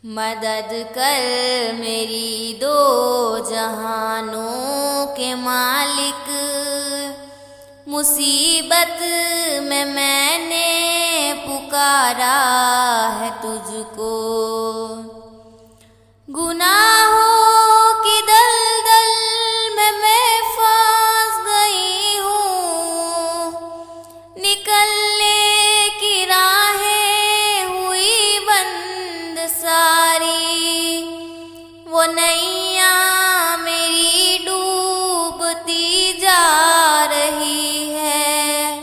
मदद कर मेरी दो जहानों के मालिक। मुसीबत में मैंने पुकारा है तुझको। गुनाहों की दलदल में मैं फंस गई हूँ। निकलने की राहें हुई बंद सारी। वो नैया मेरी डूबती जा रही है।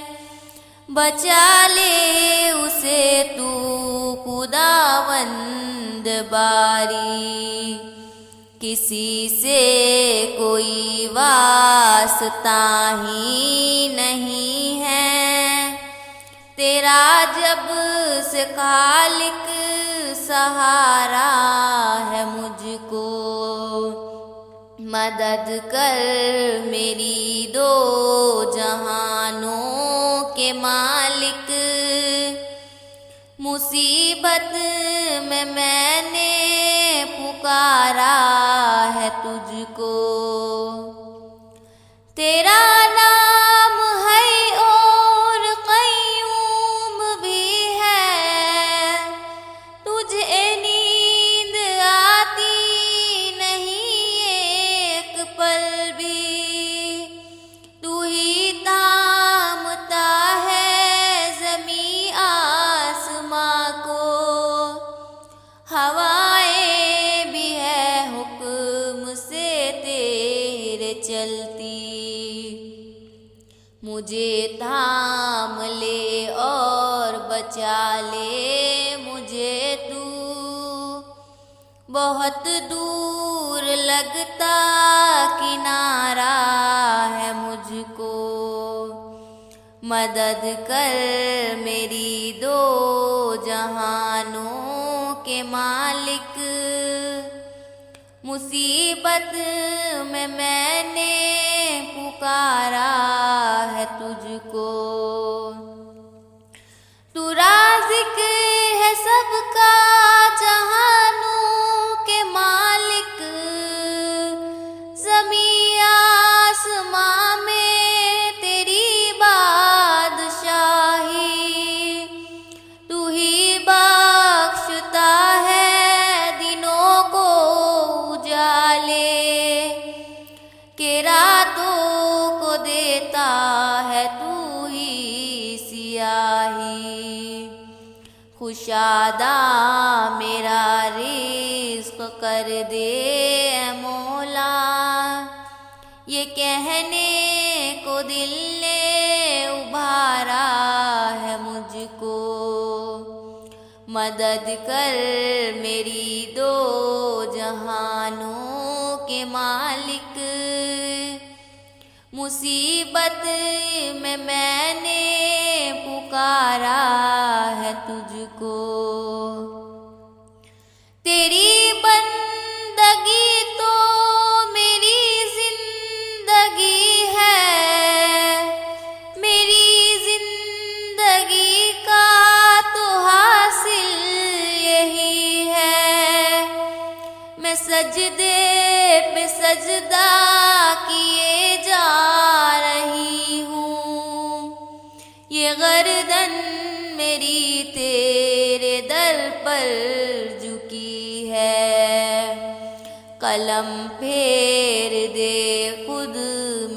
बचा ले उसे तू खुदावंद बारी। किसी से कोई वास्ता ही नहीं है। तेरा जब से खालिक सहारा है मुझको। मदद कर मेरी दो जहानों के मालिक। मुसीबत में मैंने पुकारा है तुझको। तेरा नाम है और क़य्यूम भी है। तुझे नींद आती नहीं एक पल भी। तू ही थामता है ज़मीं आसमां को। हवाएं भी है हुक्म से तेरे चलती। मुझे थाम ले और बचा ले मुझे तू। बहुत दूर लगता किनारा है मुझको। मदद कर मेरी दो जहानों के मालिक। मुसीबत में मैंने पुकारा है तुझको। तू राज़िक है सबका जहानों के मालिक। ज़मीं आसमां में तेरी बादशाही। तू ही बख्शता है दिनों को उजाले। के रातों को देता है तू ही सियाही। खुशादा मेरा रिज़्क़ कर दे ऐ मौला। ये कहने को दिल ने उभारा है मुझको। मदद कर मेरी दो जहानों के मालिक। मुसीबत में मैंने पुकारा है तुझको। तेरी बंदगी तो मेरी जिंदगी है। मेरी जिंदगी का तो हासिल यही है। मैं सजदे पे सजदा किए जा रही हूँ। ये गर्दन मेरी तेरे दर पर झुकी है। कलम फेर दे खुद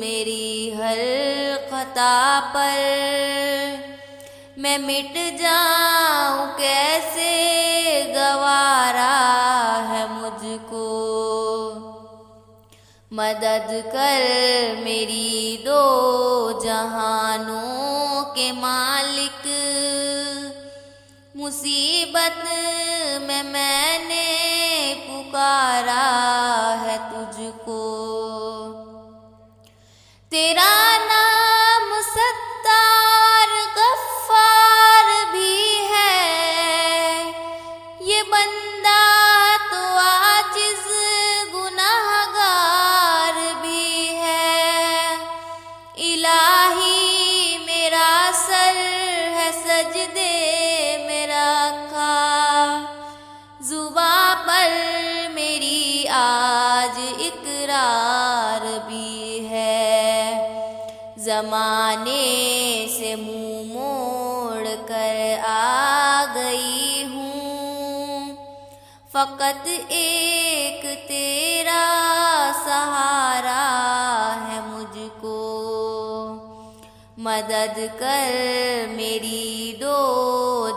मेरी हर खता पर। मैं मिट जाऊं कैसे गवारा है मुझको। मदद कर मेरी दो जहानों के मालिक। मुसीबत में मैंने पुकारा है तुझको। तेरा नाम सत्तार गफ्फार भी है। ये बंदा तो आजिज़ गुनाहगार भी है। इलाही मेरा सर है सजदे में रखा। जुबां जमाने से मुंह मोड़ कर आ गई हूँ। फकत एक तेरा सहारा है मुझको, मदद कर मेरी दो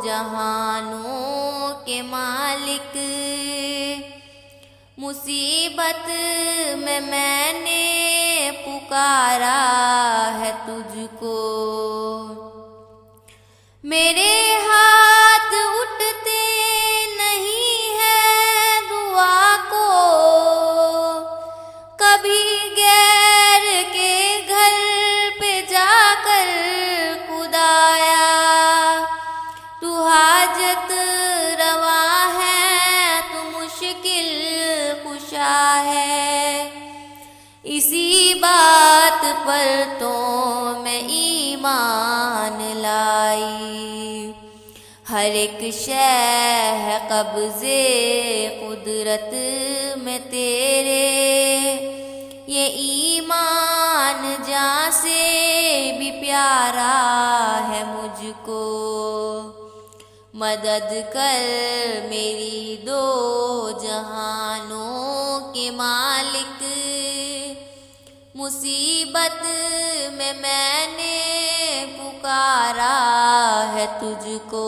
जहानों के मालिक। मुसीबत में मैंने पुकारा है तुझको, मेरे हाथ उठते नहीं है दुआ को। कभी गैर के घर पे जाकर खुदाया, तू हाजत रवा है, तू मुश्किल कुशा है। इसी बात पर तो मैं ईमान लाई, हर एक शय है कब्ज़े कुदरत में तेरे। ये ईमान जान से भी प्यारा है मुझको, मदद कर मेरी दो जहानों के मालिक। मुसीबत में मैंने पुकारा है तुझको।